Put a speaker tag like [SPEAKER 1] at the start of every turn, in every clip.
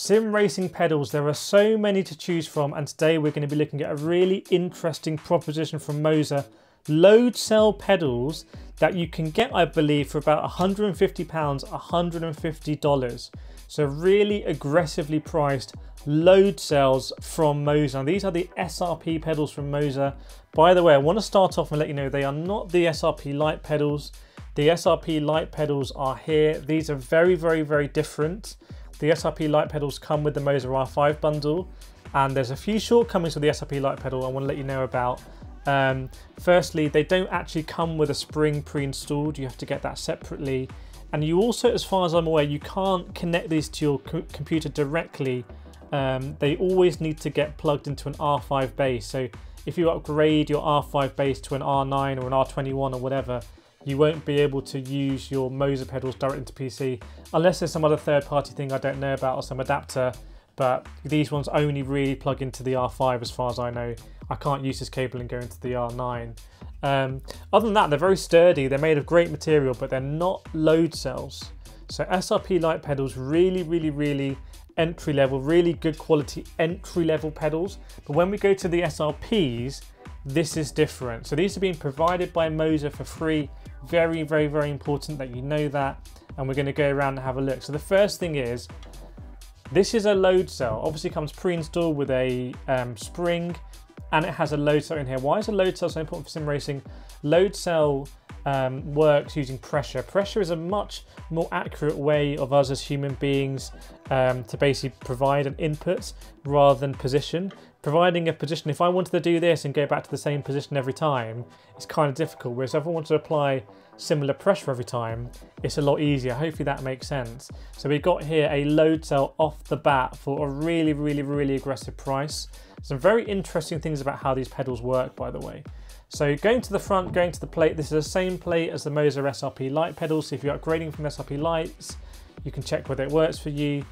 [SPEAKER 1] Sim racing pedals, there are so many to choose from, and today we're going to be looking at a really interesting proposition from Moza. Load cell pedals that you can get, I believe, for about £150, $150. So really aggressively priced load cells from Moza. These are the SRP pedals from Moza. By the way, I want to start off and let you know they are not the SRP light pedals. The SRP light pedals are here. These are very, very, very different. The SRP light pedals come with the Moza R5 bundle, and there's a few shortcomings with the SRP light pedal I want to let you know about. Firstly, they don't actually come with a spring pre-installed. You have to get that separately. And you also, as far as I'm aware, you can't connect these to your computer directly. They always need to get plugged into an R5 base. So if you upgrade your R5 base to an R9 or an R21 or whatever, you won't be able to use your Moza pedals directly into PC unless there's some other third-party thing I don't know about or some adapter. But these ones only really plug into the R5 as far as I know. I can't use this cable and go into the R9. Other than that, they're very sturdy. They're made of great material, but they're not load cells. So SRP light pedals, really, really, really entry level, really good quality entry level pedals. But when we go to the SRPs, this is different. So these are being provided by Moza for free. Very, very, very important that you know that. And we're going to go around and have a look. So the first thing is, this is a load cell. Obviously comes pre-installed with a spring, and it has a load cell in here. Why is a load cell so important for sim racing? Load cell works using pressure. Pressure is a much more accurate way of us as human beings to basically provide an input rather than position. Providing a position, if I wanted to do this and go back to the same position every time, it's kind of difficult. Whereas if I want to apply similar pressure every time, it's a lot easier. Hopefully that makes sense. So we got here a load cell off the bat for a really, really, really aggressive price. Some very interesting things about how these pedals work, by the way. So going to the front, going to the plate, this is the same plate as the Moza SRP light pedals. So if you're upgrading from SRP lights, you can check whether it works for you.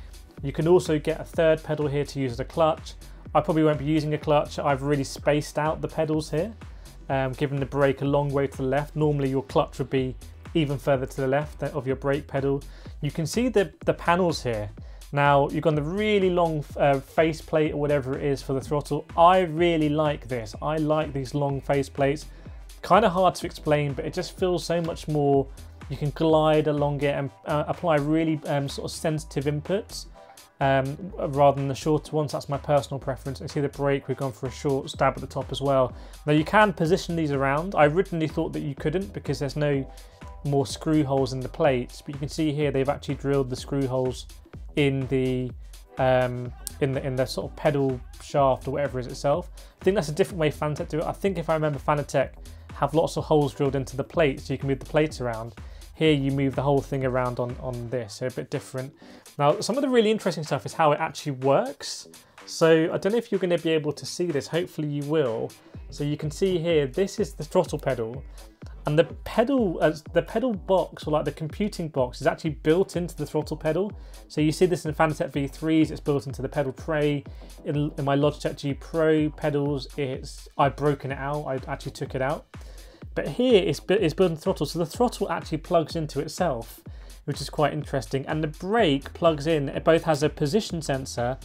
[SPEAKER 1] You can also get a third pedal here to use as a clutch. I probably won't be using a clutch. I've really spaced out the pedals here, giving the brake a long way to the left. Normally your clutch would be even further to the left of your brake pedal. You can see the panels here. Now you've got the really long face plate or whatever it is for the throttle. I really like this. I like these long face plates. Kind of hard to explain, but it just feels so much more. You can glide along it and apply really sort of sensitive inputs. Rather than the shorter ones. That's my personal preference. And see the brake, we've gone for a short stab at the top as well. Now you can position these around. I originally thought that you couldn't because there's no more screw holes in the plates, but you can see here they've actually drilled the screw holes in the sort of pedal shaft or whatever it is itself. I think that's a different way Fanatec do it. I think if I remember, Fanatec have lots of holes drilled into the plates so you can move the plates around. Here you move the whole thing around on this, so a bit different. Now, some of the really interesting stuff is how it actually works. So I don't know if you're going to be able to see this, hopefully you will. So you can see here, this is the throttle pedal, and the pedal box, or like the computing box, is actually built into the throttle pedal. So you see this in Fanatec V3s, it's built into the pedal tray. In my Logitech G Pro pedals, I've broken it out, I actually took it out. But here it's built in the throttle, so the throttle actually plugs into itself, which is quite interesting. And the brake plugs in, it both has a position sensor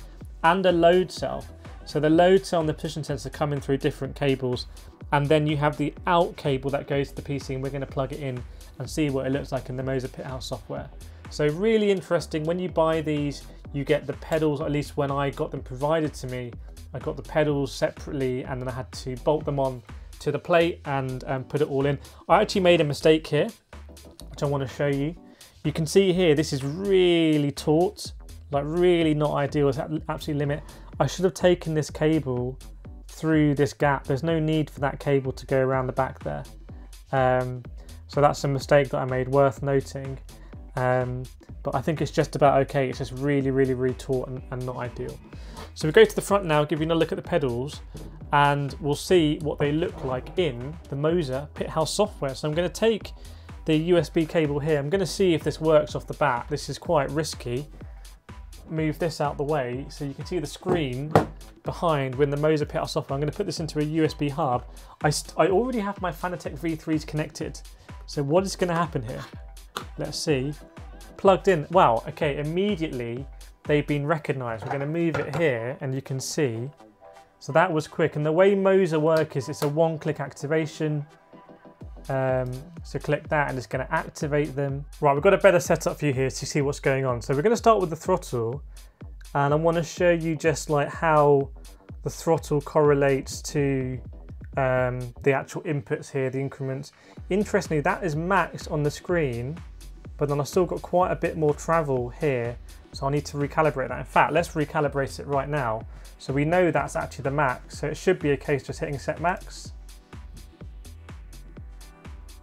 [SPEAKER 1] and a load cell. So the load cell and the position sensor come in through different cables, and then you have the out cable that goes to the PC, and we're going to plug it in and see what it looks like in the Moza Pithouse software. So really interesting. When you buy these, you get the pedals, at least when I got them provided to me, I got the pedals separately, and then I had to bolt them on to the plate and put it all in. I actually made a mistake here, which I want to show you. You can see here, this is really taut, like really not ideal. It's at absolute limit. I should have taken this cable through this gap. There's no need for that cable to go around the back there. So that's a mistake that I made, worth noting. But I think it's just about okay. It's just really, really, really taut and not ideal. So we go to the front now, give you another look at the pedals, and we'll see what they look like in the Moza Pithouse software. So I'm going to take the USB cable here. I'm going to see if this works off the bat. This is quite risky. Move this out the way so you can see the screen behind when the Moza Pithouse software. I'm going to put this into a USB hub. I already have my Fanatec V3s connected. So what is going to happen here? Let's see. Plugged in. Wow, okay, immediately they've been recognized. We're going to move it here and you can see. So that was quick. And the way Moza work is it's a one-click activation. So click that and it's going to activate them. Right, we've got a better setup for you here to see what's going on. So we're going to start with the throttle, and I want to show you just like how the throttle correlates to the actual inputs here, the increments. Interestingly, that is maxed on the screen, but then I've still got quite a bit more travel here, so I need to recalibrate that. In fact, let's recalibrate it right now. So we know that's actually the max, so it should be a case just hitting set max.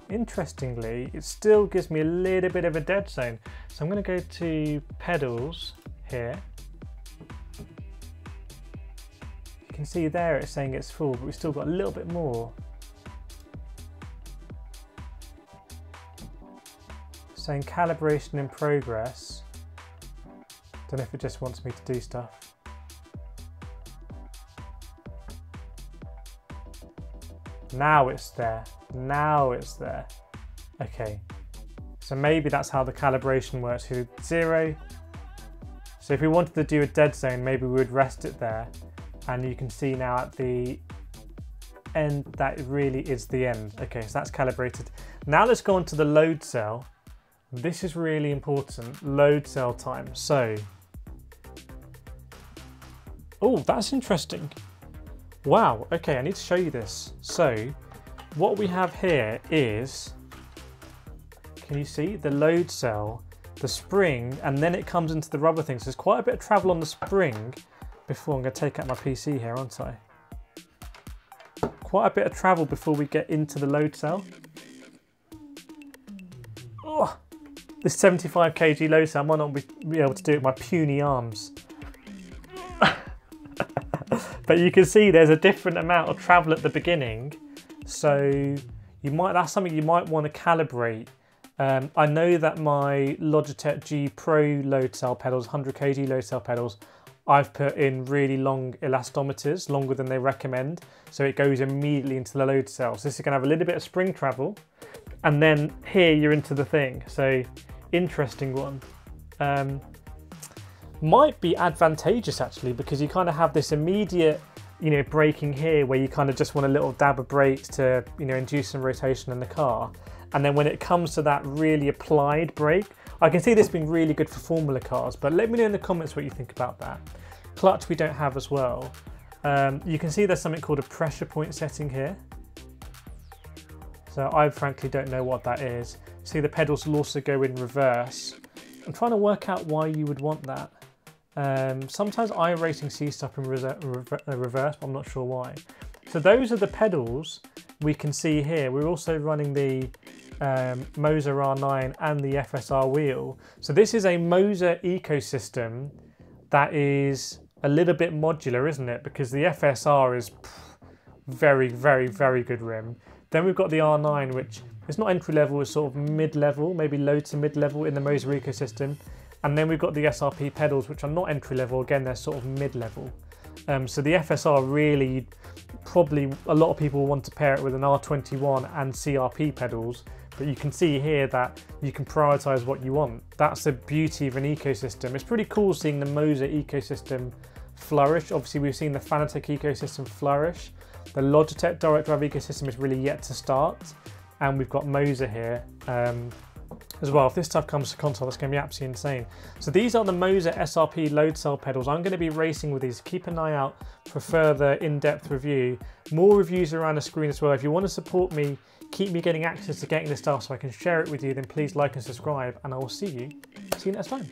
[SPEAKER 1] Interestingly, it still gives me a little bit of a dead zone. So I'm going to go to pedals here. You can see there it's saying it's full, but we've still got a little bit more. Saying calibration in progress. Don't know if it just wants me to do stuff. Now it's there. Now it's there. Okay. So maybe that's how the calibration works. We did 0. So if we wanted to do a dead zone, maybe we would rest it there. And you can see now at the end that it really is the end. Okay, so that's calibrated. Now let's go on to the load cell. This is really important. Load cell time. So, oh, that's interesting. Wow, okay, I need to show you this. So, what we have here is, can you see the load cell, the spring, and then it comes into the rubber thing. So there's quite a bit of travel on the spring before I'm going to take out my PC here, aren't I? Quite a bit of travel before we get into the load cell. Oh, this 75 kg load cell, I might not be able to do it with my puny arms. But you can see there's a different amount of travel at the beginning. So that's something you might want to calibrate. I know that my Logitech G Pro load cell pedals, 100 kg load cell pedals, I've put in really long elastometers, longer than they recommend. So it goes immediately into the load cell. So this is going to have a little bit of spring travel. And then here you're into the thing. So interesting one. Might be advantageous actually, because you kind of have this immediate, braking here where you kind of just want a little dab of brakes to, induce some rotation in the car. And then when it comes to that really applied brake, I can see this being really good for formula cars, but let me know in the comments what you think about that. Clutch we don't have as well. You can see there's something called a pressure point setting here. So I frankly don't know what that is. See, the pedals will also go in reverse. I'm trying to work out why you would want that. Sometimes iRacing sees stuff in reverse, but I'm not sure why. So those are the pedals we can see here. We're also running the Moza R9 and the FSR wheel. So this is a Moza ecosystem that is a little bit modular, isn't it? Because the FSR is very, very, very good rim. Then we've got the R9, which is not entry level, it's sort of mid-level, maybe low to mid-level in the Moza ecosystem. And then we've got the SRP pedals, which are not entry level. Again, they're sort of mid-level. So the FSR really, probably a lot of people want to pair it with an R21 and CRP pedals, but you can see here that you can prioritize what you want. That's the beauty of an ecosystem. It's pretty cool seeing the Moza ecosystem flourish. Obviously, we've seen the Fanatec ecosystem flourish. The Logitech direct drive ecosystem is really yet to start. And we've got Moza here as well. If this stuff comes to console, it's going to be absolutely insane. So these are the Moza SRP load cell pedals. I'm going to be racing with these. Keep an eye out for further in-depth review. More reviews around the screen as well. If you want to support me, keep me getting access to getting this stuff so I can share it with you, then please like and subscribe, and I will see you next time.